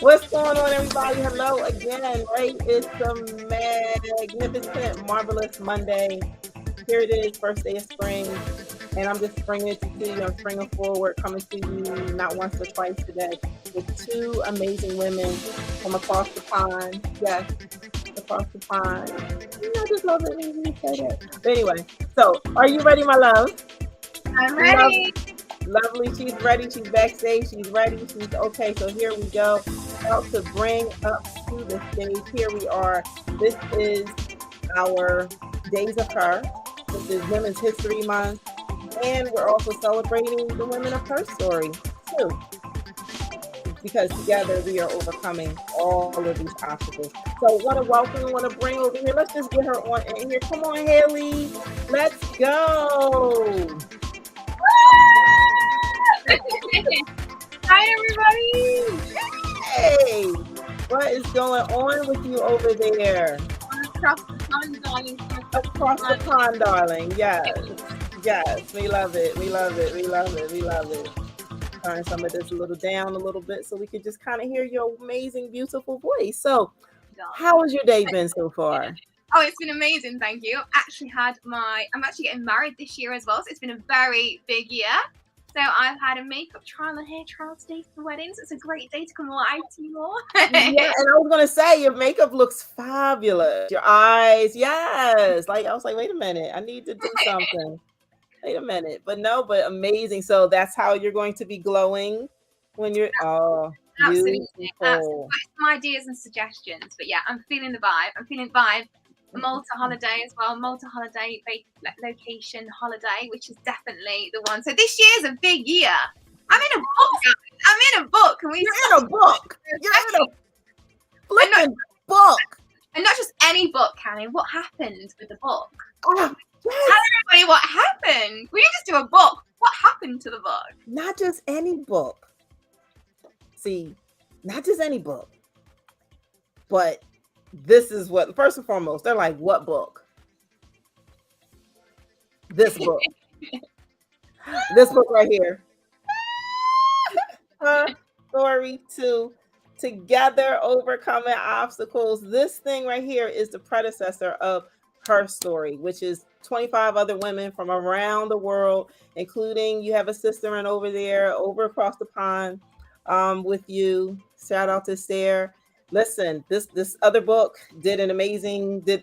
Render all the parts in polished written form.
What's going on, everybody? Hello again, right? It's a magnificent, marvelous Monday. Here it is, first day of spring, and I'm just springing it to you. I'm springing forward, coming to you not once or twice today with two amazing women from across the pond. Yes, across the pond. I just love it when you say that. But anyway, so are you ready, my love? I'm ready. Lovely. She's ready. She's backstage. She's ready. She's okay. So here we go. About to bring up to the stage. Here we are. This is our Days of Her. This is Women's History Month. And we're also celebrating the women of her story, too. Because together we are overcoming all of these obstacles. So what a welcome, what a bring over here. Let's just get her on in here. Come on, Hayley. Let's go. Hi, everybody. Hey, what is going on with you over there? Across the pond, darling. Across the pond, darling. Yes. Yes. We love it. We love it. We love it. We love it. Turn some of this a little down a little bit so we can just kind of hear your amazing, beautiful voice. So, how has your day been so far? Oh, it's been amazing. Thank you. I'm actually getting married this year as well. So it's been a very big year. So I've had a makeup trial and hair trial today for weddings. It's a great day to come live to you all. Yeah, and I was gonna say your makeup looks fabulous. Your eyes, yes. Like I was like, wait a minute, I need to do something. Wait a minute, but amazing. So that's how you're going to be glowing when you're Absolutely. beautiful. Some ideas and suggestions, but yeah, I'm feeling the vibe. Malta holiday as well. Malta holiday, location holiday, which is definitely the one. So this year's a big year. I'm in a book, guys. I'm in a book. You're in a book. You're in a flipping book. And not just any book, Cannon. What happened with the book? Oh, yes. Tell everybody what happened. We didn't just do a book. What happened to the book? Not just any book. See, not just any book. But this is what, first and foremost, they're like, what book? This book. This book right here. Her story to Together Overcoming Obstacles. This thing right here is the predecessor of her story, which is 25 other women from around the world, including you have a sister in over there, over across the pond with you. Shout out to Sarah. Listen, this other book did amazing, and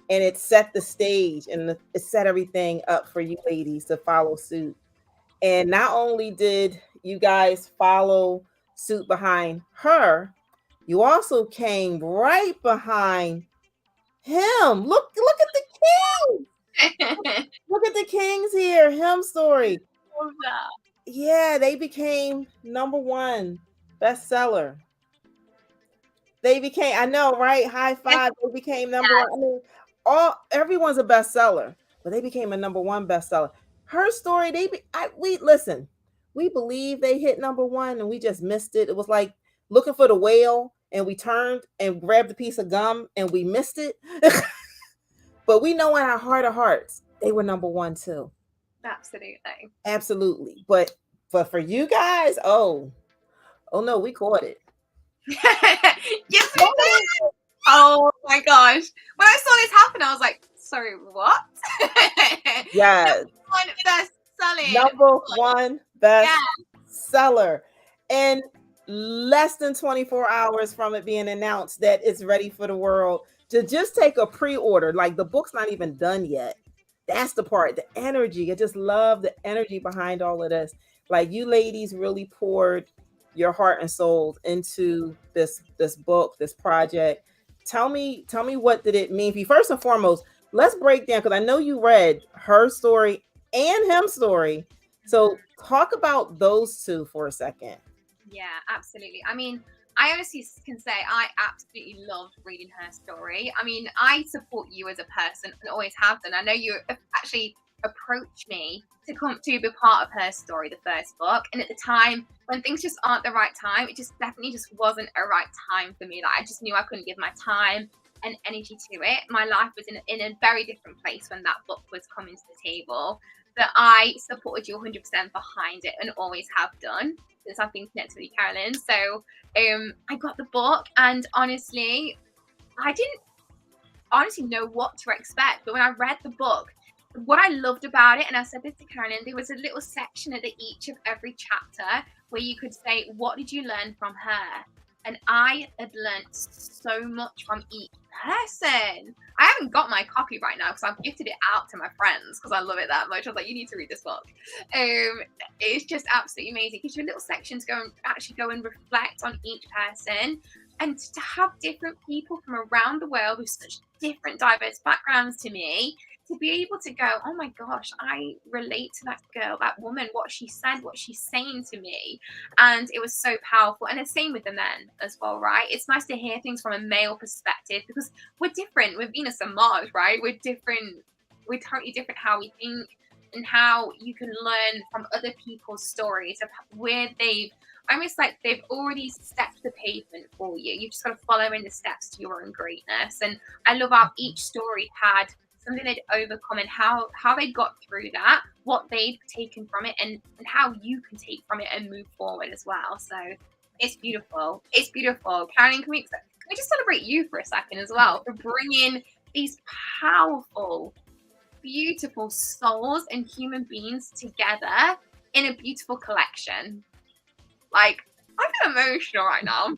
it set the stage and it set everything up for you ladies to follow suit. And not only did you guys follow suit behind her, you also came right behind him. Look at the king. Look at the kings here. Him story. Yeah, they became number one bestseller. They became, I know, right? High five. They became number one. I mean, everyone's a bestseller, but they became a number one bestseller. Her story, we believe they hit number one and we just missed it. It was like looking for the whale and we turned and grabbed a piece of gum and we missed it. But we know in our heart of hearts, they were number one too. Absolutely. But for you guys, oh no, we caught it. Yes, we did. Oh my gosh. When I saw this happen, I was like, sorry, what? Yes. Number one bestseller. And less than 24 hours from it being announced that it's ready for the world to just take a pre-order. Like the book's not even done yet. That's the part, the energy. I just love the energy behind all of this. Like you ladies really poured your heart and soul into this book, this project. Tell me what did it mean for you? First and foremost, let's break down, because I know you read her story and him story. So talk about those two for a second. Yeah, absolutely. I mean, I honestly can say I absolutely loved reading her story. I mean, I support you as a person and always have done. I know you actually approached me to come to be part of her story, the first book. And at the time, when things just aren't the right time, it just definitely just wasn't a right time for me. Like I just knew I couldn't give my time and energy to it. My life was in a very different place when that book was coming to the table. that I supported you 100% behind it and always have done since I've been connected with you, Carolyn. So I got the book, and honestly, I didn't honestly know what to expect. But when I read the book, what I loved about it, and I said this to Carolyn, there was a little section at the each of every chapter where you could say, what did you learn from her? And I had learned so much from each person. I haven't got my copy right now because I've gifted it out to my friends because I love it that much. I was like, you need to read this book. It's just absolutely amazing. It gives you a little section to go and actually go and reflect on each person, and to have different people from around the world with such different diverse backgrounds to me, to be able to go, oh my gosh, I relate to that girl, that woman, what she said, what she's saying to me. And it was so powerful. And the same with the men as well, right? It's nice to hear things from a male perspective because we're different. We're Venus and Mars, right? We're different. We're totally different how we think, and how you can learn from other people's stories of where they've almost like they've already stepped the pavement for you. You've just got to follow in the steps to your own greatness. And I love how each story had something they'd overcome, and how they got through that, what they'd taken from it, and how you can take from it and move forward as well. So it's beautiful. It's beautiful. Carolyn, can we just celebrate you for a second as well for bringing these powerful, beautiful souls and human beings together in a beautiful collection? Like, I'm getting emotional right now. I'm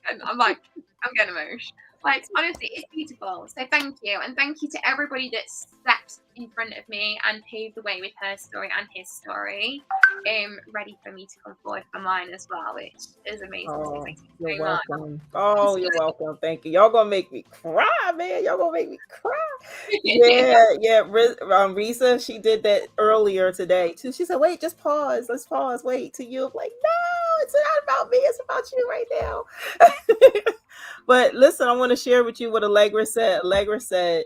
getting emotional. Like, honestly, it's beautiful. So thank you. And thank you to everybody that stepped in front of me and paved the way with her story and his story. Ready for me to come forward for mine as well, which is amazing. Oh, Thank you you're so much. welcome. Oh, you're welcome. Thank you. Y'all gonna make me cry, man. Y'all gonna make me cry. Yeah. Risa, she did that earlier today too. She said, "Wait, just pause. Let's pause. Wait till you." I'm like, no, it's not about me. It's about you right now. But listen, I want to share with you what Allegra said. Allegra said,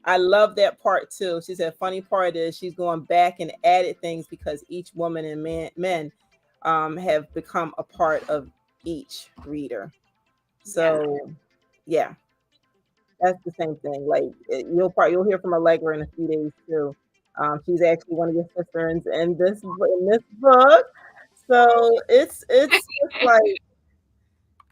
I love that part too. She said, funny part is she's going back and added things because each woman and men have become a part of each reader. So yeah, that's the same thing. Like you'll hear from Allegra in a few days too. She's actually one of your sisters in this book. So it's like,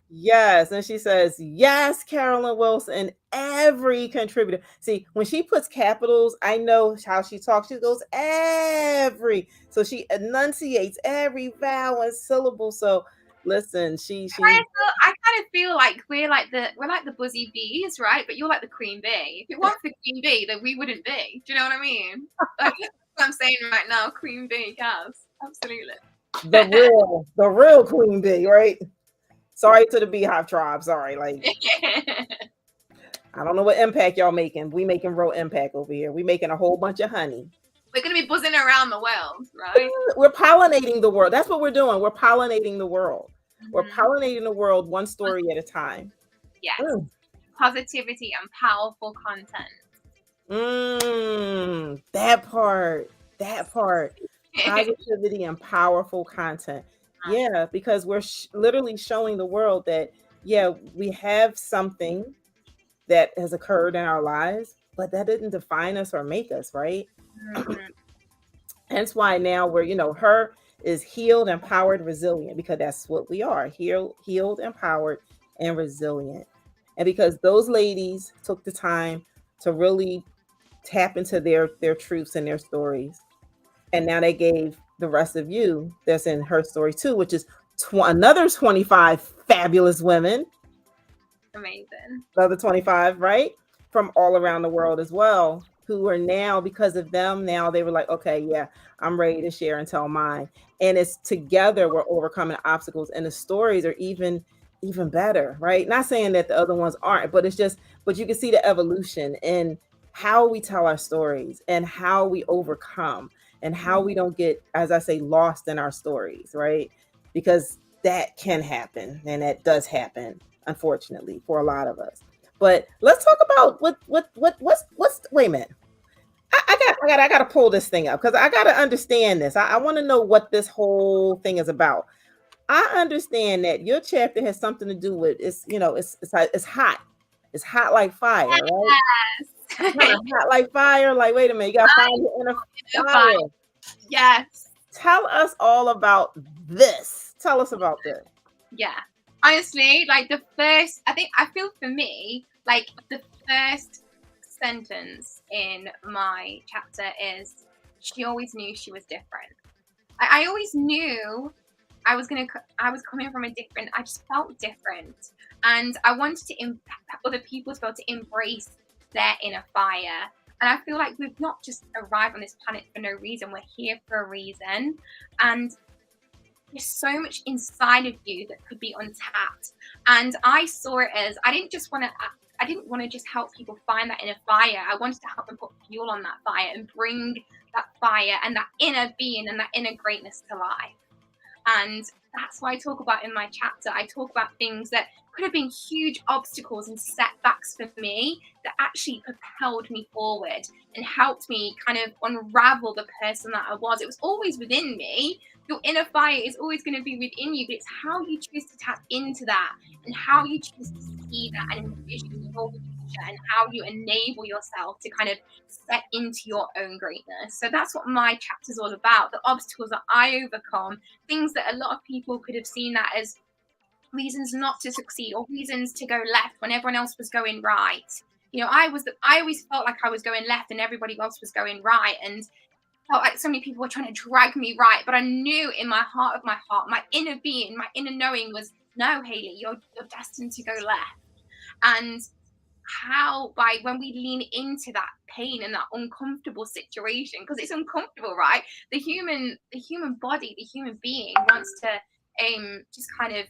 yes. And she says, yes, Carolyn Wilson, every contributor. See, when she puts capitals, I know how she talks. She goes, every. So she enunciates every vowel and syllable. So listen, she I kind of feel like we're like the buzzy bees, right? But you're like the queen bee. If it weren't for queen bee, then we wouldn't be. Do you know what I mean? Like, that's what I'm saying right now. Queen bee, Kaz. Absolutely. The real queen bee, right? Sorry to the beehive tribe. Sorry, like I don't know what impact y'all making. We making real impact over here. We making a whole bunch of honey. We're gonna be buzzing around the world, right? We're pollinating the world. That's what we're doing. We're pollinating the world. Mm-hmm. We're pollinating the world one story at a time. Yes. Positivity and powerful content. That part. Positivity and powerful content. Yeah, because we're literally showing the world that, yeah, we have something that has occurred in our lives, but that didn't define us or make us, right? Hence why now we're, her is healed, empowered, resilient, because that's what we are, healed, empowered, and resilient. And because those ladies took the time to really tap into their truths and their stories. And now they gave the rest of you that's in her story too, which is another 25 fabulous women. Amazing. Another 25, right? From all around the world as well, who are now, because of them, now they were like, okay, yeah, I'm ready to share and tell mine. And it's together we're overcoming obstacles, and the stories are even better, right? Not saying that the other ones aren't, but but you can see the evolution in how we tell our stories and how we overcome and how we don't get, as I say, lost in our stories, right? Because that can happen, and that does happen, unfortunately, for a lot of us. But let's talk about what's wait a minute. I gotta pull this thing up because I gotta understand this. I want to know what this whole thing is about. I understand that your chapter has something to do with it's hot. It's hot like fire, right? Yes. Hot like fire. Like, wait a minute, you gotta find your inner fire. Yes. Tell us all about this. Tell us about this. Yeah. Honestly, like I feel for me, like the first sentence in my chapter is, she always knew she was different. I always knew I was coming from a different, I just felt different. And I wanted to other people to be able to embrace their inner fire. And I feel like we've not just arrived on this planet for no reason. We're here for a reason. And there's so much inside of you that could be untapped. And I saw it as, I didn't want to just help people find that inner fire. I wanted to help them put fuel on that fire and bring that fire and that inner being and that inner greatness to life. And that's why I talk about in my chapter. I talk about things that could have been huge obstacles and setbacks for me that actually propelled me forward and helped me kind of unravel the person that I was. It was always within me. Your inner fire is always going to be within you, but it's how you choose to tap into that and how you choose to see that and envision your future and how you enable yourself to kind of step into your own greatness. So that's what my chapter is all about. The obstacles that I overcome, things that a lot of people could have seen that as reasons not to succeed or reasons to go left when everyone else was going right. You know, I always felt like I was going left and everybody else was going right, and felt like so many people were trying to drag me right. But I knew in my heart of my heart, my inner being, my inner knowing was, no, Hayley, you're destined to go left. And how, by when we lean into that pain and that uncomfortable situation, because it's uncomfortable, right? The human body, the human being wants to just kind of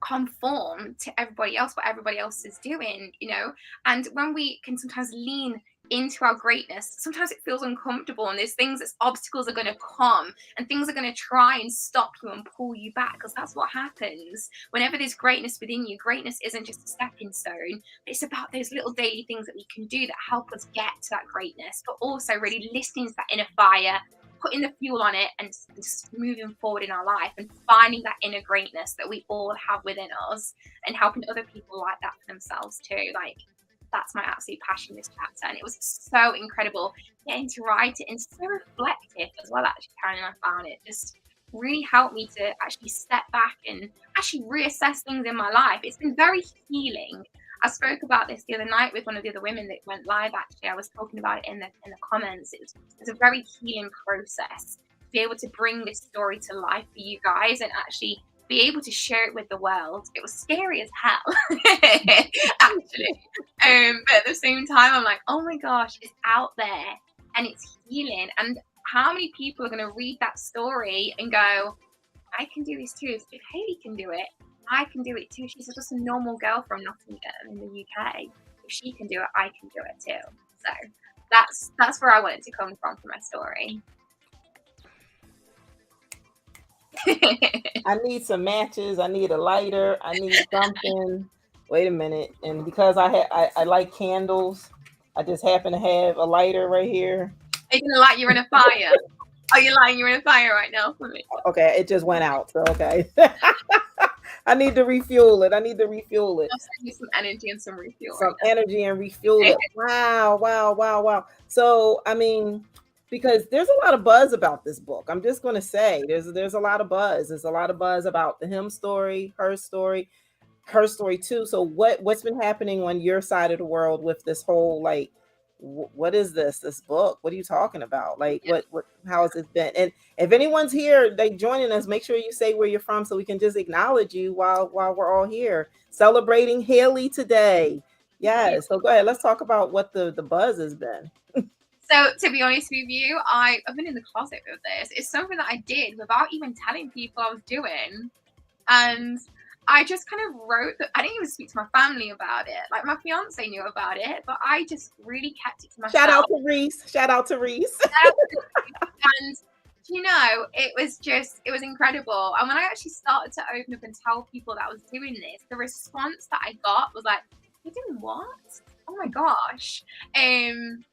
conform to everybody else, what everybody else is doing, you know. And when we can sometimes lean into our greatness, sometimes it feels uncomfortable, and there's things, that obstacles are going to come and things are going to try and stop you and pull you back, because that's what happens whenever there's greatness within you. Greatness isn't just a stepping stone, it's about those little daily things that we can do that help us get to that greatness, but also really listening to that inner fire, putting the fuel on it, and just moving forward in our life and finding that inner greatness that we all have within us and helping other people like that for themselves too. Like, that's my absolute passion, this chapter. And it was so incredible getting to write it, and so reflective as well, actually, Karen. I found it just really helped me to actually step back and actually reassess things in my life. It's been very healing. I spoke about this the other night with one of the other women that went live. Actually, I was talking about it in the comments. It's a very healing process to be able to bring this story to life for you guys and actually be able to share it with the world. It was scary as hell, actually. But at the same time, I'm like, oh my gosh, it's out there and it's healing. And how many people are going to read that story and go, I can do this too. If Hayley can do it, I can do it too. She's just a normal girl from Nottingham in the UK. If she can do it, I can do it too. So that's where I want it to come from for my story. I need some matches. I need a lighter. I need something. Wait a minute. And because I like candles, I just happen to have a lighter right here. Are you gonna light your inner fire? Are you lighting your inner fire right now for me? Okay, it just went out. So okay. I need to refuel it. I'll send you some energy and some refuel. Some energy and refuel it. Wow. So I mean, because there's a lot of buzz about this book. I'm just gonna say there's a lot of buzz. There's a lot of buzz about the him story, her story too. So what's been happening on your side of the world with this whole, like, what is this book? What are you talking about? Like, what how has it been? And if anyone's here, like, joining us, make sure you say where you're from so we can just acknowledge you while we're all here celebrating Hayley today. Yes. So go ahead, let's talk about what the buzz has been. So to be honest with you, I've been in the closet with this. It's something that I did without even telling people I was doing. And I just kind of wrote that. I didn't even speak to my family about it. Like, my fiance knew about it, but I just really kept it to myself. Shout out to Reese. And you know, it was incredible. And when I actually started to open up and tell people that I was doing this, the response that I got was like, "You're doing what? Oh my gosh!" And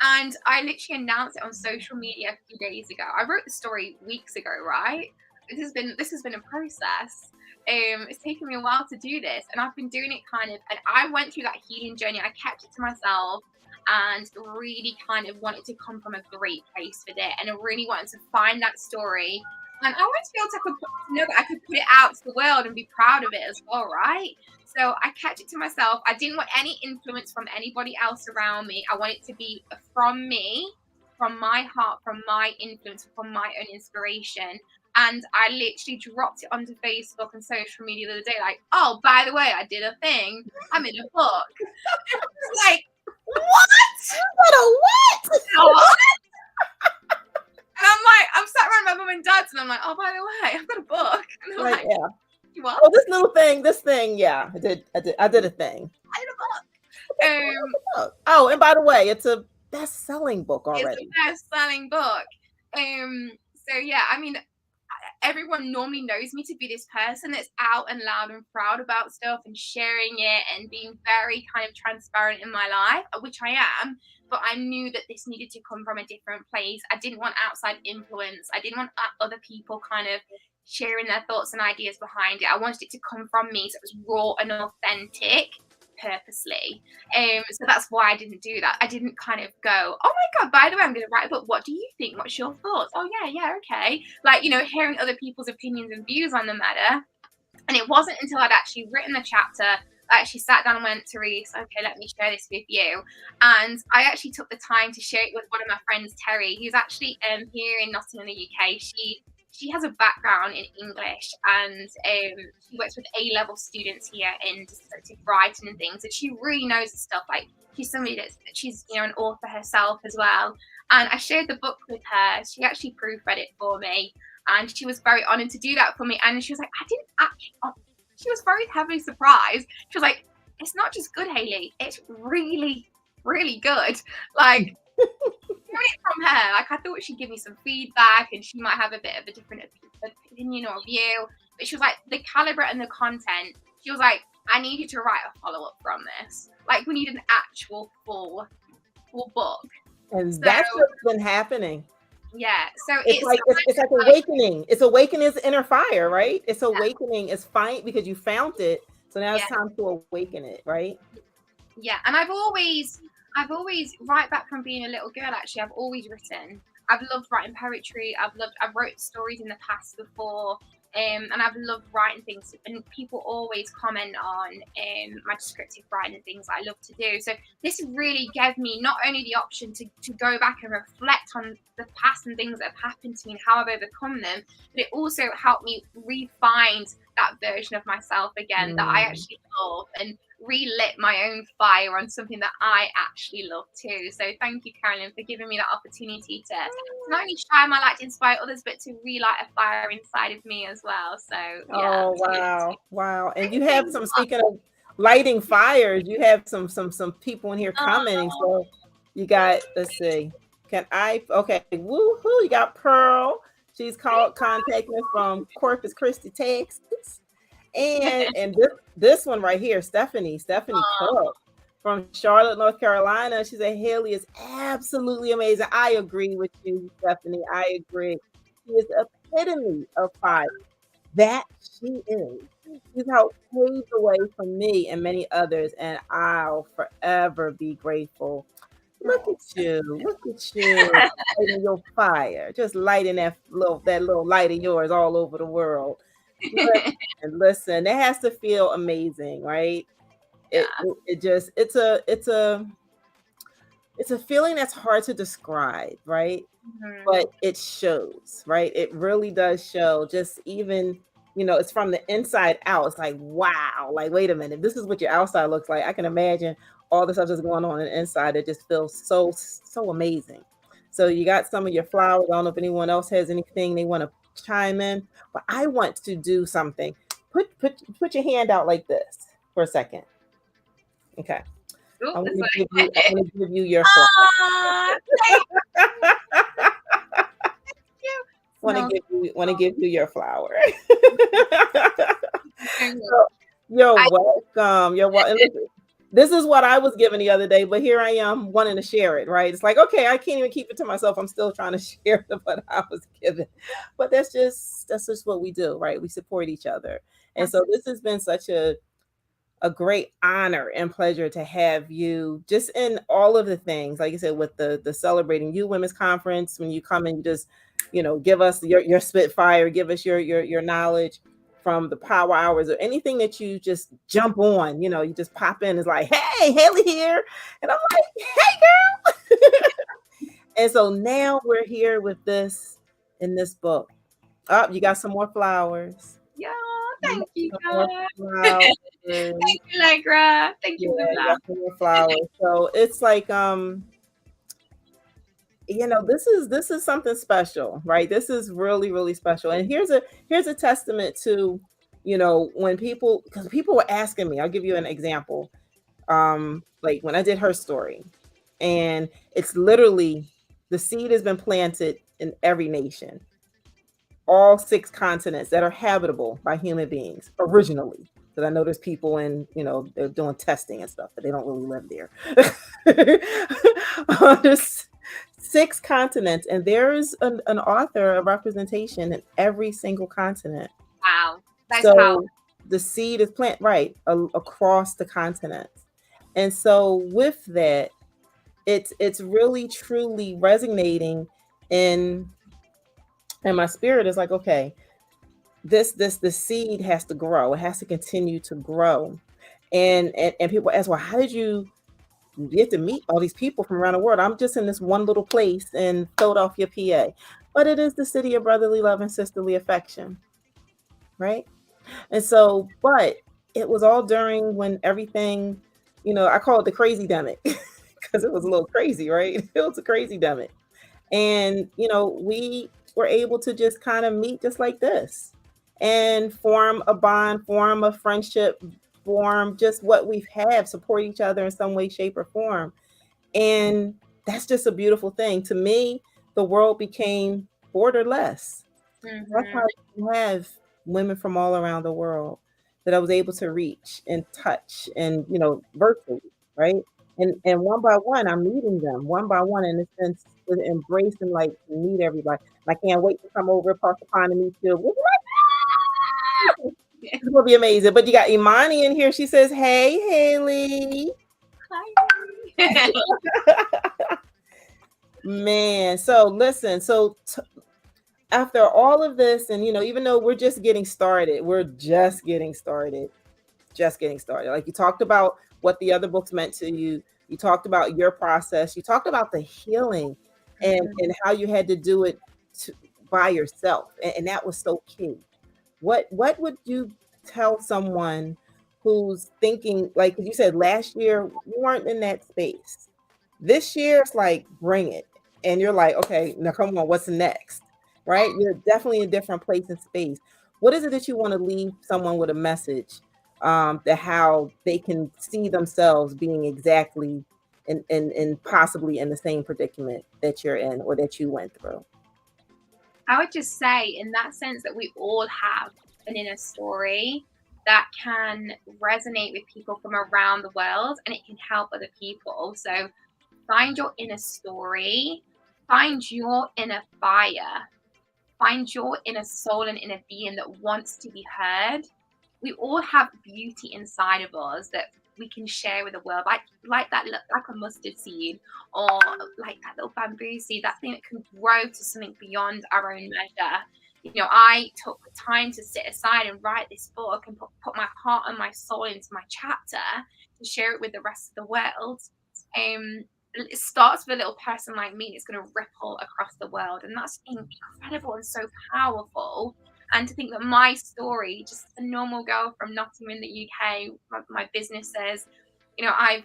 I literally announced it on social media a few days ago. I wrote the story weeks ago, right? This has been a process. It's taken me a while to do this, and I've been doing it kind of. And I went through that healing journey. I kept it to myself, and really kind of wanted to come from a great place with it, and I really wanted to find that story. And I wanted to be able to know that I could put it out to the world and be proud of it as well, right? So I kept it to myself. I didn't want any influence from anybody else around me. I want it to be from me, from my heart, from my influence, from my own inspiration. And I literally dropped it onto Facebook and social media the other day, like, oh, by the way, I did a thing. I'm in a book. Like, what? What a what? What? And I'm like, I'm sat around my mum and dad's, and I'm like, oh, by the way, I've got a book. And they're like, yeah. what? Oh, this thing, yeah, I did a thing. I did a book. Oh, and by the way, it's a best-selling book already. It's a best-selling book. So yeah, I mean, everyone normally knows me to be this person that's out and loud and proud about stuff and sharing it and being very kind of transparent in my life, which I am. But I knew that this needed to come from a different place. I didn't want outside influence. I didn't want other people kind of sharing their thoughts and ideas behind it. I wanted it to come from me, so it was raw and authentic, purposely. So that's why I didn't do that. I didn't kind of go, oh my God, by the way, I'm going to write a book. What do you think? What's your thoughts? Oh yeah, okay. Like, you know, hearing other people's opinions and views on the matter. And it wasn't until I'd actually written the chapter, I actually sat down and went, Therese, okay, let me share this with you. And I actually took the time to share it with one of my friends, Terry, who's actually here in Nottingham, in the UK. She has a background in English, and she works with A-level students here in dyslexic writing and things, and she really knows the stuff. Like, she's somebody she's, you know, an author herself as well. And I shared the book with her. She actually proofread it for me, and she was very honored to do that for me. And she was like, she was very heavily surprised. She was like, it's not just good, Hayley, it's really, really good. Like, from her, like, I thought she'd give me some feedback and she might have a bit of a different opinion or view, but she was like, the caliber and the content, she was like, I need you to write a follow-up from this. Like, we need an actual full book. And so, that's what's been happening. Yeah, so it's like awakening. It's awakening his inner fire, right? It's awakening. It's fine because you found it. So now it's time to awaken it, right? Yeah, and I've always, right back from being a little girl, actually, I've always written. I've loved writing poetry. I've wrote stories in the past before, and I've loved writing things. And people always comment on my descriptive writing and things I love to do. So this really gave me not only the option to go back and reflect on the past and things that have happened to me and how I've overcome them, but it also helped me re-find that version of myself again that I actually love, and relit my own fire on something that I actually love too. So thank you, Carolyn, for giving me that opportunity to not only shine my light to inspire others, but to relight a fire inside of me as well. So yeah. Wow. And you have some, speaking of lighting fires, you have some people in here commenting. So you got, let's see, okay, woohoo, you got Pearl. She's contacting us from Corpus Christi, Texas. And this one right here, Stephanie Cook from Charlotte, North Carolina. She said, Hayley is absolutely amazing. I agree with you, Stephanie. I agree. She is the epitome of fire. That she is. She's helped pave the way for me and many others, and I'll forever be grateful. Look at you, lighting your fire, just lighting that little light of yours all over the world. And listen, it has to feel amazing, right? Yeah. It's a feeling that's hard to describe, right? Mm-hmm. But it shows, right? It really does show. Just even, it's from the inside out. It's like, wow, like, wait a minute, this is what your outside looks like. I can imagine all the stuff that's going on the inside. It just feels so amazing. So you got some of your flowers. I don't know if anyone else has anything they want to chime in, but I want to do something. Put your hand out like this for a second. Okay. Ooh, I'm going to give you your flower. Want to give you your flower. You're welcome. You're welcome. This is what I was given the other day, but here I am wanting to share it, right? It's like, okay, I can't even keep it to myself. I'm still trying to share what I was given. But that's just what we do, right? We support each other. And so this has been such a a great honor and pleasure to have you just in all of the things, like I said, with the Celebrating You Women's Conference. When you come and you just, give us your spitfire, give us your knowledge from the power hours or anything that you just jump on, you just pop in. It's like, hey, Hayley here. And I'm like, hey, girl. And so now we're here with this in this book. Oh, you got some more flowers. Yeah, thank you, Some more God. flowers. Thank you, Allegra. Thank you Yeah, for the you flowers. got some more flowers. So it's like, this is something special, right? This is really, really special. And here's a testament to, when people, because people were asking me, I'll give you an example. Like when I did her story, and it's literally the seed has been planted in every nation, all 6 continents that are habitable by human beings originally. Because I know there's people they're doing testing and stuff, but they don't really live there. There's 6 continents, and there's an author of representation in every single continent. Wow, that's powerful. So the seed is planted right across the continents. And so with that, it's really truly resonating in my spirit. Is like, okay, the seed has to grow. It has to continue to grow. And people ask, well, how did you get to meet all these people from around the world? I'm just in this one little place in Philadelphia, PA. But it is the city of brotherly love and sisterly affection, right? And so, but it was all during when everything, I call it the crazy demic because it was a little crazy, right? It was a crazy demic. And, we were able to just kind of meet just like this and form a bond, form a friendship, form just what we have, support each other in some way, shape, or form. And that's just a beautiful thing. To me, the world became borderless. That's how you have women from all around the world that I was able to reach and touch and, virtually, right? And one by one, I'm meeting them one by one in a sense to embrace and like meet everybody. And I can't wait to come over across the pond and meet you. We'll be like, "Ah!" It's gonna be amazing. But you got Imani in here. She says, "Hey, Hayley." Hi. Man, so listen, after all of this, and even though we're just getting started, like you talked about what the other books meant to you, you talked about your process, you talked about the healing and how you had to do it by yourself, and that was so key. What would you tell someone who's thinking, like you said last year you weren't in that space, this year it's like bring it, and you're like, okay, now come on, what's next? Right? You're definitely in a different place and space. What is it that you want to leave someone with a message, that how they can see themselves being exactly and possibly in the same predicament that you're in or that you went through? I would just say, in that sense, that we all have an inner story that can resonate with people from around the world, and it can help other people. So find your inner story, find your inner fire, find your inner soul and inner being that wants to be heard. We all have beauty inside of us that we can share with the world, like that, like a mustard seed, or like that little bamboo seed, that thing that can grow to something beyond our own measure. I took the time to sit aside and write this book and put my heart and my soul into my chapter to share it with the rest of the world. It starts with a little person like me, it's going to ripple across the world, and that's incredible and so powerful. And to think that my story, just a normal girl from Nottingham in the UK, my businesses, I've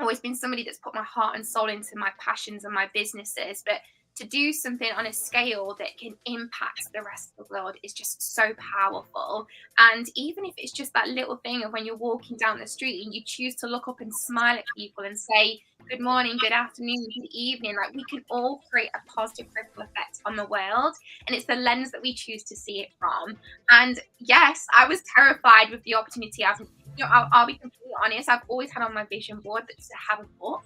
always been somebody that's put my heart and soul into my passions and my businesses, but to do something on a scale that can impact the rest of the world is just so powerful. And even if it's just that little thing of when you're walking down the street and you choose to look up and smile at people and say good morning, good afternoon, good evening, like we can all create a positive ripple effect on the world, and it's the lens that we choose to see it from. And yes, I was terrified with the opportunity. I'll be completely honest, I've always had on my vision board that to have a book,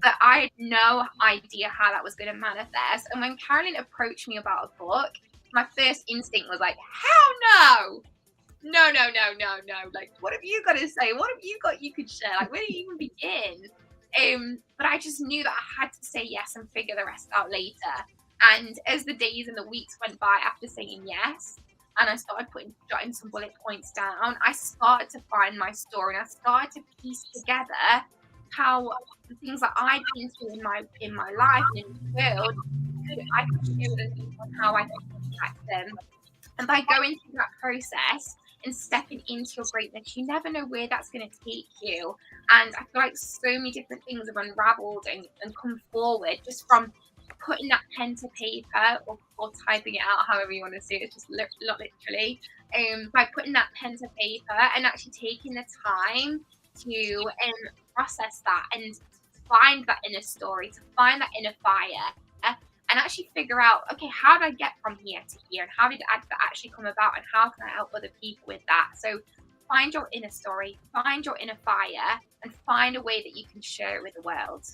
but I had no idea how that was going to manifest. And when Carolyn approached me about a book, my first instinct was like, hell no! No. Like, what have you got to say? What have you got you could share? Like, where do you even begin? But I just knew that I had to say yes and figure the rest out later. And as the days and the weeks went by after saying yes, and I started jotting some bullet points down, I started to find my story, and I started to piece together how the things that I'd been through in my life and in the world, I could share with people on how I could impact them. And by going through that process and stepping into your greatness, you never know where that's going to take you. And I feel like so many different things have unraveled and come forward just from putting that pen to paper or typing it out, however you want to say it, just literally. By putting that pen to paper and actually taking the time to process that and find that inner story, to find that inner fire, and actually figure out, okay, how did I get from here to here, and how did that actually come about, and how can I help other people with that? So find your inner story, find your inner fire, and find a way that you can share it with the world.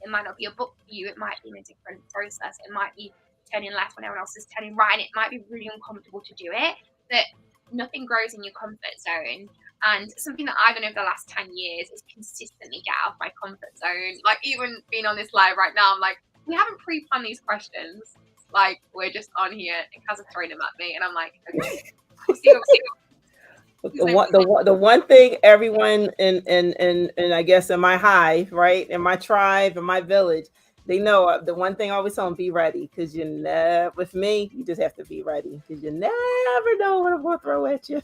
It might not be a book for you, it might be in a different process, it might be turning left when everyone else is turning right, and it might be really uncomfortable to do it, but nothing grows in your comfort zone. And something that I've done over the last 10 years is consistently get out of my comfort zone. Like, even being on this live right now, I'm like, we haven't pre-planned these questions. Like, we're just on here and Kaz is throwing them at me, and I'm like, okay. The one thing everyone in I guess in my hive, right, in my tribe, in my village, they know the one thing I always tell them: be ready, because you never. With me, you just have to be ready, because you never know what I'm going to throw at you.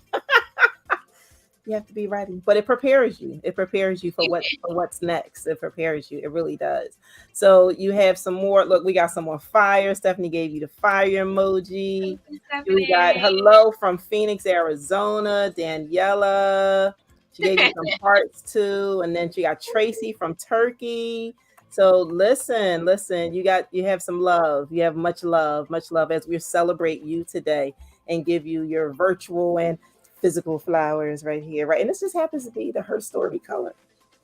You have to be ready, but it prepares you. It prepares you for what's next. It prepares you. It really does. So you have some more. Look, we got some more fire. Stephanie gave you the fire emoji. We got hello from Phoenix, Arizona. Daniela. She gave you some hearts too, and then she got Tracy from Turkey. So listen. You have some love. You have much love as we celebrate you today and give you your virtual and physical flowers right here, right? And this just happens to be the Her Story color.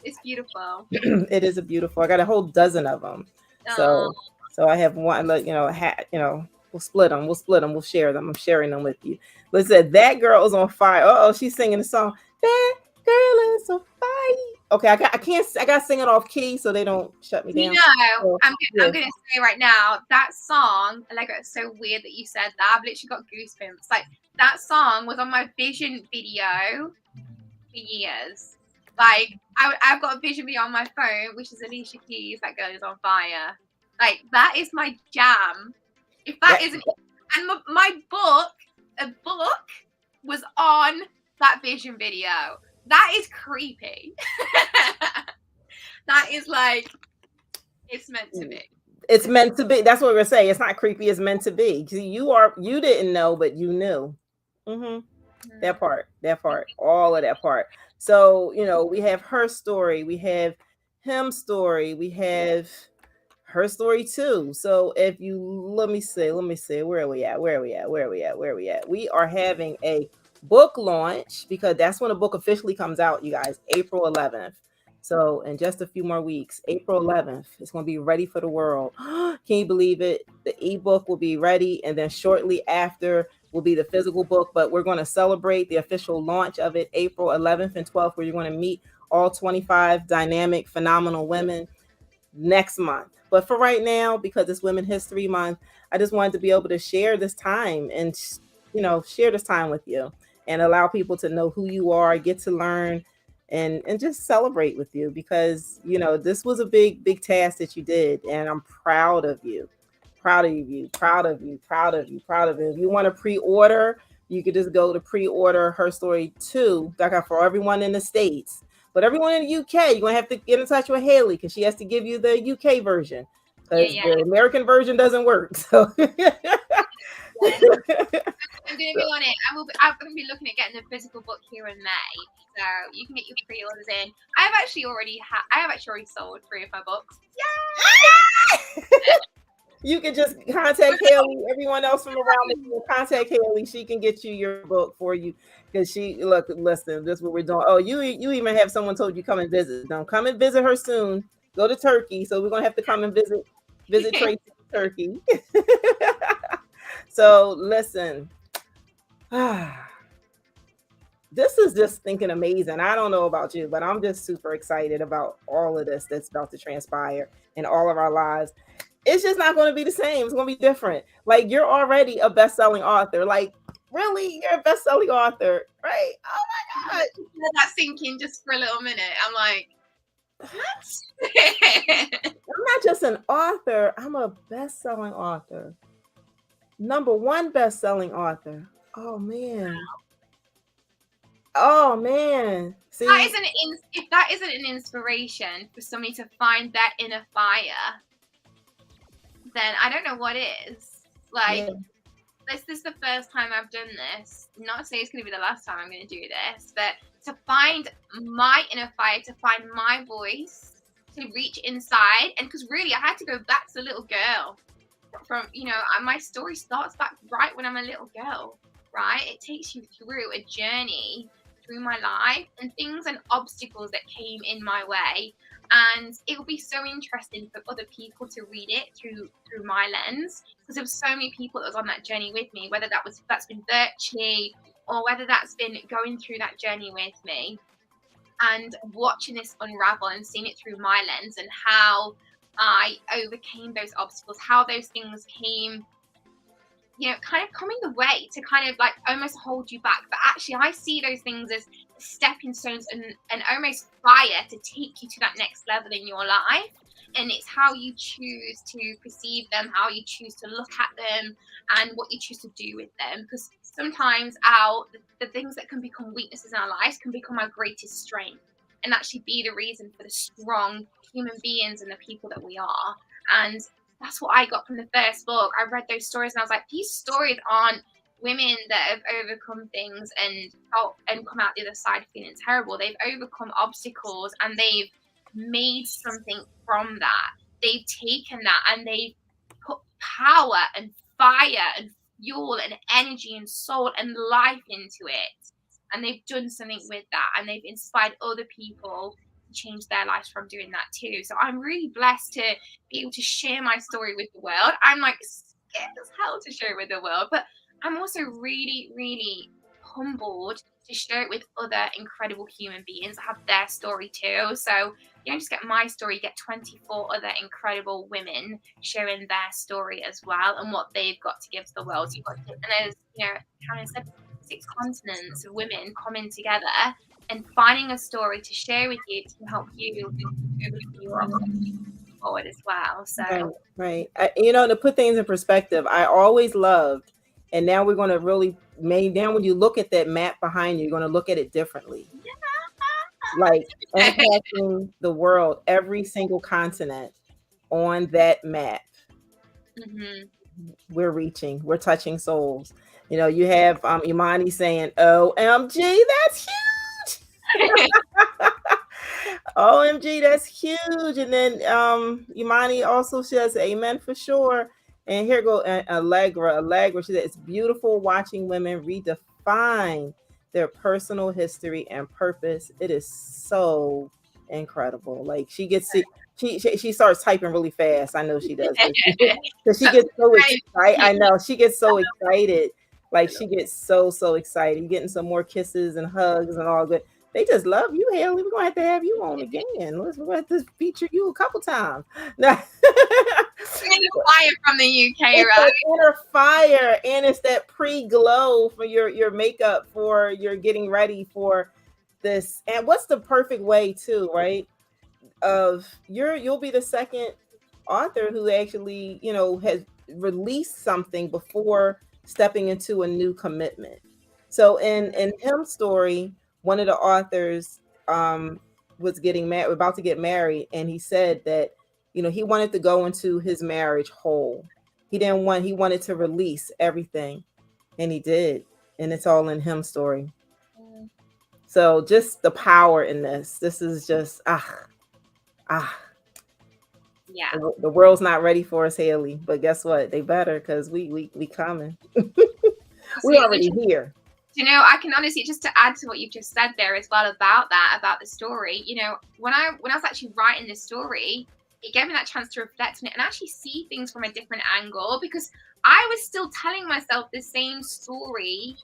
It's beautiful. It is a beautiful. I got a whole dozen of them. So I have one. We'll split them. We'll share them. I'm sharing them with you. Listen, that girl is on fire. Oh, she's singing the song. That girl is on fire. Okay, I got to sing it off key so they don't shut me down. So, I'm going to say right now, that song, like, it's so weird that you said that. I've literally got goosebumps. Like, that song was on my Vision video for years. Like, I've got a Vision video on my phone, which is Alicia Keys, That Girl Is on Fire. Like, that is my jam. If that isn't, and my book was on that Vision video. That is creepy. That is like, it's meant to be. It's meant to be. That's what we're saying. It's not creepy. It's meant to be. You didn't know, but you knew. That part, all of that part. So, we have her story. We have him story. We have her story too. So if you, let me see, where are we at? We are having a book launch, because that's when the book officially comes out, you guys, April 11th. So in just a few more weeks, April 11th, it's going to be ready for the world. Can you believe it? The ebook will be ready, and then shortly after will be the physical book. But we're going to celebrate the official launch of it April 11th and 12th, where you're going to meet all 25 dynamic, phenomenal women next month. But for right now, because it's Women History Month, I just wanted to be able to share this time and, share this time with you and allow people to know who you are, get to learn, and just celebrate with you, because, this was a big task that you did. And I'm proud of you. If you want to pre-order, you could just go to pre-order Her Story 2. For everyone in the States. But everyone in the UK, you're going to have to get in touch with Hayley, because she has to give you the UK version, because the American version doesn't work. So I'm going to be on it. I'm going to be looking at getting the physical book here in May, so you can get your pre-orders in. I have actually already sold 3 of my books. Yay! You can just contact Hayley. Everyone else from around the world, contact Hayley. She can get you your book for you, because listen, this is what we're doing. Oh, you even have someone told you come and visit. Don't come and visit her soon. Go to Turkey, so we're gonna have to come and visit Tracy in Turkey. So listen, this is just thinking amazing. I don't know about you, but I'm just super excited about all of this that's about to transpire in all of our lives. It's just not going to be the same. It's going to be different. Like, you're already a best-selling author. Like, really, you're a best-selling author, right? Oh my God. Let that sink in just for a little minute. I'm like, what? I'm not just an author. I'm a best-selling author. #1 best-selling author. Oh man. Oh man. That See, isn't if that isn't an inspiration for somebody to find that inner fire, then I don't know what is. Like, yeah. this is the first time I've done this. Not to say it's going to be the last time I'm going to do this, but to find my inner fire, to find my voice, to reach inside. And because really, I had to go back to the little girl from, my story starts back right when I'm a little girl, right? It takes you through a journey through my life and things and obstacles that came in my way. And it will be so interesting for other people to read it through my lens, because there's so many people that was on that journey with me, whether that's been virtually or whether that's been going through that journey with me, and watching this unravel and seeing it through my lens and how I overcame those obstacles, how those things came, kind of coming the way to kind of like almost hold you back. But actually, I see those things as stepping stones and almost fire to take you to that next level in your life. And it's how you choose to perceive them, how you choose to look at them, and what you choose to do with them. Because sometimes the things that can become weaknesses in our lives can become our greatest strength and actually be the reason for the strong human beings and the people that we are. And that's what I got from the first book. I read those stories and I was like, these stories aren't women that have overcome things and come out the other side feeling terrible. They've overcome obstacles and they've made something from that. They've taken that and they've put power and fire and fuel and energy and soul and life into it. And they've done something with that, and they've inspired other people to change their lives from doing that too. So I'm really blessed to be able to share my story with the world. I'm like scared as hell to share it with the world, but I'm also really, really humbled to share it with other incredible human beings that have their story too. So you don't just get my story, you get 24 other incredible women sharing their story as well and what they've got to give to the world. So you've got, and there's, Karen said, 6 continents of women coming together and finding a story to share with you to help you forward as well. So right. To put things in perspective, I always loved, and now we're going to really now when you look at that map behind you, you're going to look at it differently. Like impacting the world, every single continent on that map. mm-hmm. We're touching souls. You have Imani saying, OMG, that's huge. OMG, that's huge. And then Imani also says amen for sure. And here go Allegra. She said, it's beautiful watching women redefine their personal history and purpose. It is so incredible. Like she starts typing really fast. I know she does. Because she gets so excited. I know she gets so excited. Like she gets so excited. You're getting some more kisses and hugs and all good. They just love you, Hayley. We're gonna have you on again. We're gonna have to feature you a couple times. Fire from the UK, right? Inner fire, and it's that pre-glow for your makeup, for your getting ready for this. And what's the perfect way too, right? You'll be the second author who actually, has released something before stepping into a new commitment. So in Him's story, one of the authors was about to get married, and he said that he wanted to go into his marriage whole. He wanted to release everything, and he did, and it's all in Him's story. So just the power in this is just yeah. The world's not ready for us, Hayley, but guess what? They better, because we coming. We already here. I can honestly, just to add to what you've just said there as well about the story, when I was actually writing this story, it gave me that chance to reflect on it and actually see things from a different angle, because I was still telling myself the same story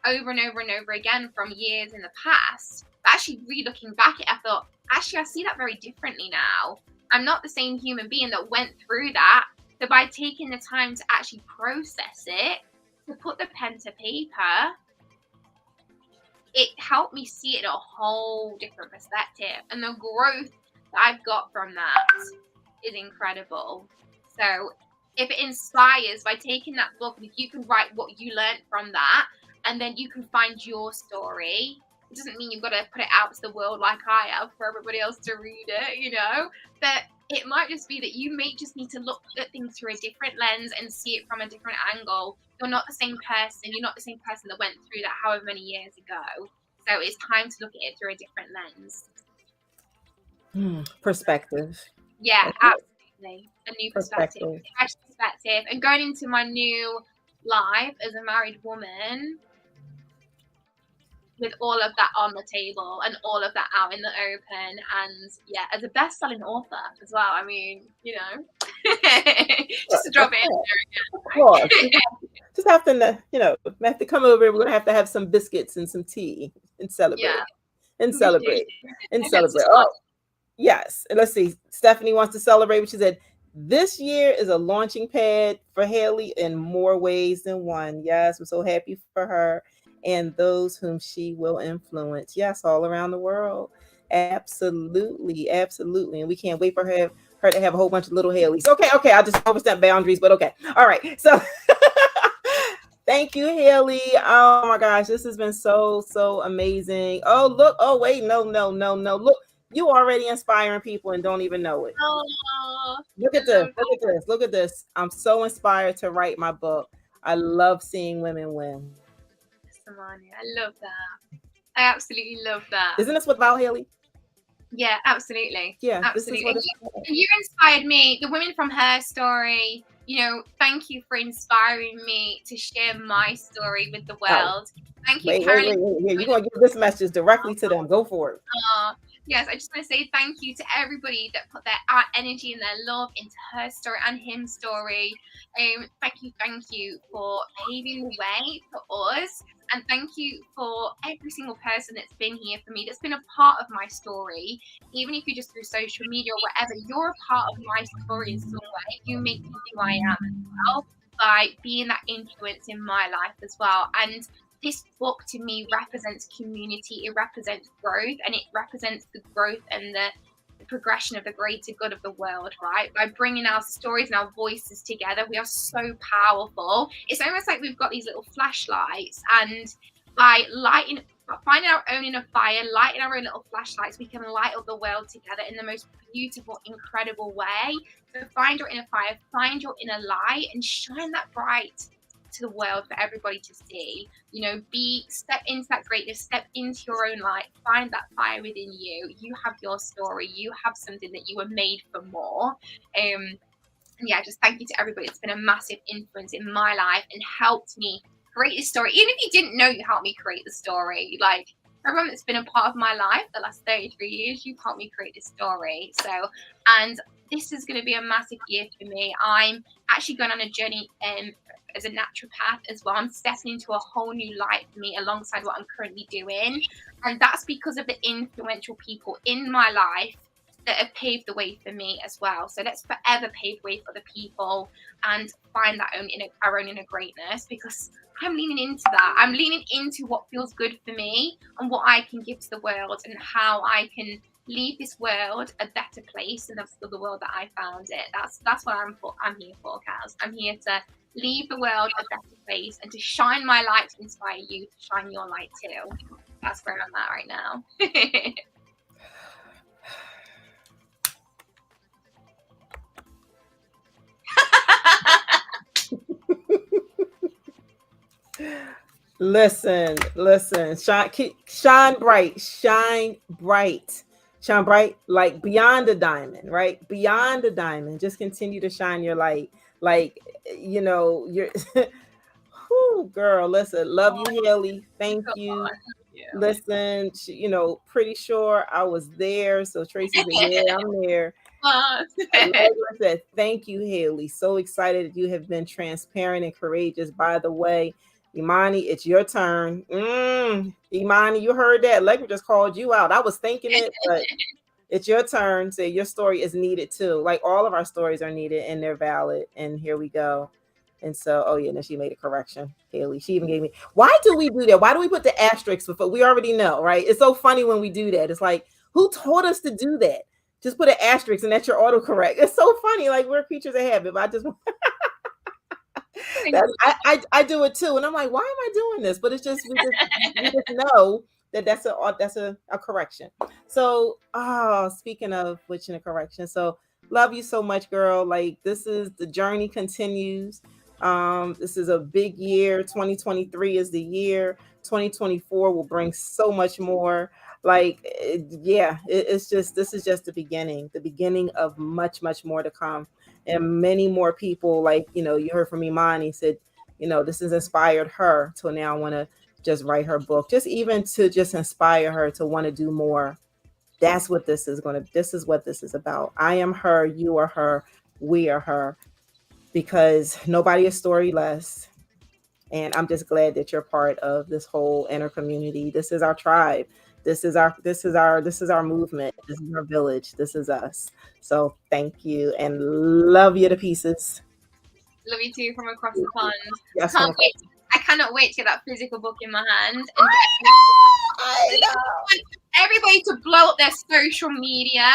over and over and over again from years in the past. But actually, re-looking back at it, I thought, actually, I see that very differently now. I'm not the same human being that went through that. So by taking the time to actually process it, to put the pen to paper, it helped me see it in a whole different perspective. And the growth that I've got from that is incredible. So if it inspires by taking that book, if you can write what you learned from that, and then you can find your story, it doesn't mean you've got to put it out to the world like I have for everybody else to read it, you know, but it might just be that you may just need to look at things through a different lens and see it from a different angle. You're not the same person. You're not the same person that went through that however many years ago. So it's time to look at it through a different lens. Perspective. Yeah, absolutely. A new perspective. Fresh perspective. And going into my new life as a married woman, with all of that on the table and all of that out in the open, and yeah, as a best-selling author as well. I mean, you know, just to drop it in there again. Of course. Just have to, you know, we have to come over. We're gonna have to have some biscuits and some tea and celebrate. Yeah. And celebrate. And celebrate. Oh, yes. And let's see. Stephanie wants to celebrate, but she said, this year is a launching pad for Hayley in more ways than one. Yes, I'm so happy for her and those whom she will influence. Yes, all around the world. Absolutely, absolutely. And we can't wait for her to have a whole bunch of little Hayleys. Okay, I'll just overstep boundaries, but okay. All right. So thank you, Hayley. Oh my gosh, this has been so amazing. Oh, look. Oh, wait, no. Look, you already inspiring people and don't even know it. Oh, look at this. Look at this. I'm so inspired to write my book. I love seeing women win. Samani, I love that. I absolutely love that. Isn't this what about Hayley? Yeah, absolutely. Yeah, absolutely. And you inspired me. The women from her story, you know, thank you for inspiring me to share my story with the world. Thank you, Carolyn. Wait. You're going to give this message directly to them. Go for it. Yes, I just want to say thank you to everybody that put their energy and their love into her story and his story. Thank you for paving the way for us. And thank you for every single person that's been here for me, that's been a part of my story. Even if you're just through social media or whatever, you're a part of my story in some way. You make me who I am as well by being that influence in my life as well. And this book to me represents community, it represents growth, and it represents the growth and the progression of the greater good of the world, right? By bringing our stories and our voices together, we are so powerful. It's almost like we've got these little flashlights, and by finding our own inner fire, lighting our own little flashlights, we can light up the world together in the most beautiful, incredible way. So find your inner fire, find your inner light, and shine that bright to the world for everybody to see. You know, step into that greatness, step into your own light, find that fire within you. You have your story, you have something that you were made for more. And yeah, just thank you to everybody. It's been a massive influence in my life and helped me create this story. Even if you didn't know, you helped me create the story. Like, everyone that's been a part of my life the last 33 years, you've helped me create this story. So, and this is going to be a massive year for me. I'm actually going on a journey as a naturopath as well. I'm stepping into a whole new light for me alongside what I'm currently doing. And that's because of the influential people in my life that have paved the way for me as well. So let's forever pave the way for other people and find our own inner greatness, because I'm leaning into that. I'm leaning into what feels good for me and what I can give to the world and how I can leave this world a better place than the world that I found it. That's what I'm here for, Kaz. I'm here to leave the world a better place and to shine my light to inspire you to shine your light too. That's where I'm at right now. Listen. Shine bright, like beyond a diamond, right? Beyond a diamond. Just continue to shine your light. Like, you know, you're whew, girl, listen, love you, Hayley. Thank you. Listen, you know, pretty sure I was there. So Tracy said, yeah, I'm there. Like I said, thank you, Hayley. So excited that you have been transparent and courageous. By the way, Imani, it's your turn. Imani, you heard that. Legra just called you out. I was thinking it, but it's your turn. Say your story is needed too. Like all of our stories are needed and they're valid. And here we go. And so, oh yeah, then she made a correction. Hayley, she even gave me. Why do we do that? Why do we put the asterisks before? We already know, right? It's so funny when we do that. It's like, who told us to do that? Just put an asterisk and that's your autocorrect. It's so funny. Like we're creatures of habit. But I just I do it too, and I'm like, why am I doing this? But it's just we just know that that's a correction. So, speaking of which in a correction, so love you so much, girl. Like this is the journey continues. This is a big year. 2023 is the year. 2024 will bring so much more. Like, it's just this is just the beginning of much, much more to come and many more people like you heard from Imani said this has inspired her to now want to just write her book, just even to just inspire her to want to do more. That's what this is what this is about. I am her, you are her, we are her, because nobody is story less. And I'm just glad that you're part of this whole inner community. This is our tribe. This is our movement. This is our village. This is us. So thank you and love you to pieces. Love you too from across the pond. Yes, Can't wait. I cannot wait to get that physical book in my hand and I know. Everybody to blow up their social media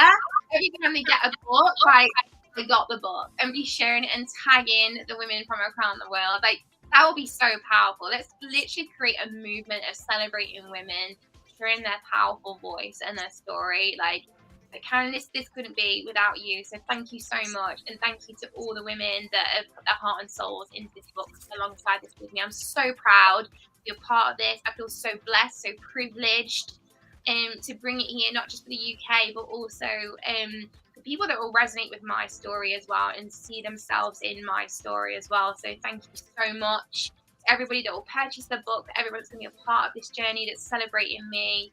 every time they get a book. Like, they got the book, and be sharing it and tagging the women from around the world. Like, that will be so powerful. Let's literally create a movement of celebrating women, sharing their powerful voice and their story. Like, Karen, this couldn't be without you. So thank you so much, and thank you to all the women that have put their heart and souls into this book alongside this with me. I'm so proud to be a part of this. I feel so blessed, so privileged, to bring it here, not just for the UK, but also the people that will resonate with my story as well and see themselves in my story as well. So thank you so much to everybody that will purchase the book, for everybody that's going to be a part of this journey that's celebrating me.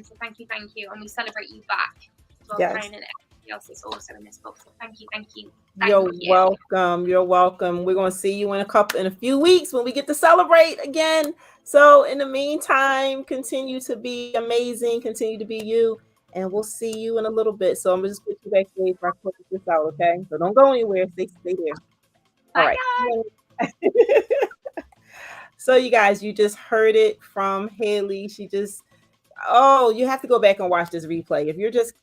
So thank you, and we celebrate you back. Yes. And everybody else that's also in this book. So thank you. You're welcome. You're welcome. We're going to see you in a few weeks when we get to celebrate again. So in the meantime, continue to be amazing. Continue to be you. And we'll see you in a little bit. So I'm going to just put you back there before I close this out, okay? So don't go anywhere. Stay there. All right. So you guys, you just heard it from Hayley. You have to go back and watch this replay. If you're just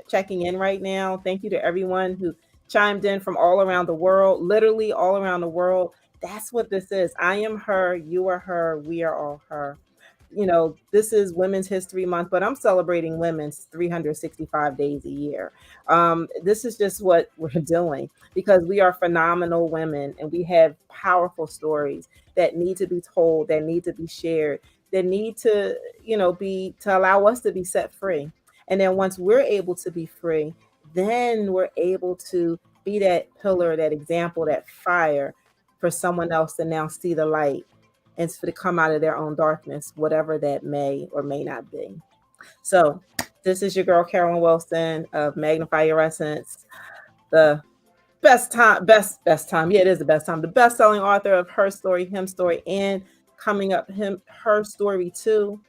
checking in right now, thank you to everyone who chimed in from all around the world, literally all around the world. That's what this is. I am her, you are her, we are all her. This is Women's History Month, but I'm celebrating women's 365 days a year. This is just what we're doing because we are phenomenal women and we have powerful stories that need to be told, that need to be shared, that need to, to allow us to be set free. And then once we're able to be free, then we're able to be that pillar, that example, that fire for someone else to now see the light and to come out of their own darkness, whatever that may or may not be. So this is your girl, Carolyn Wilson of Magnify Your Essence, the best time. Yeah, it is the best time. The best-selling author of Her Story, Him Story, and coming up, Her Story 2.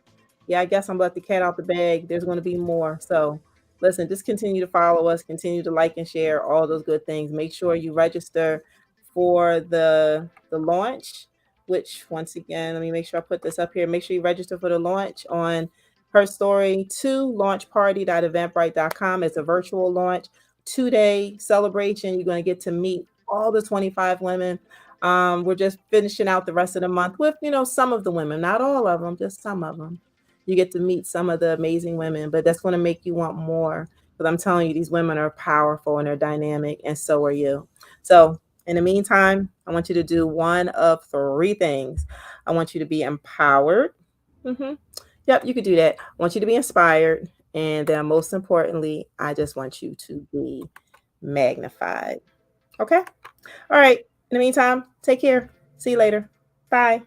Yeah, I guess I'm let the cat out the bag. There's going to be more. So listen, just continue to follow us, continue to like and share all those good things. Make sure you register for the launch, which once again, let me make sure I put this up here. Make sure you register for the launch on Her Story 2 launchparty.eventbrite.com. It's a virtual launch, 2-day celebration. You're going to get to meet all the 25 women. We're just finishing out the rest of the month with, some of the women, not all of them, just some of them. You get to meet some of the amazing women, but that's going to make you want more. Because I'm telling you, these women are powerful and they're dynamic, and so are you. So in the meantime, I want you to do one of 3 things. I want you to be empowered. Yep, you could do that. I want you to be inspired. And then most importantly, I just want you to be magnified. Okay? All right. In the meantime, take care. See you later. Bye.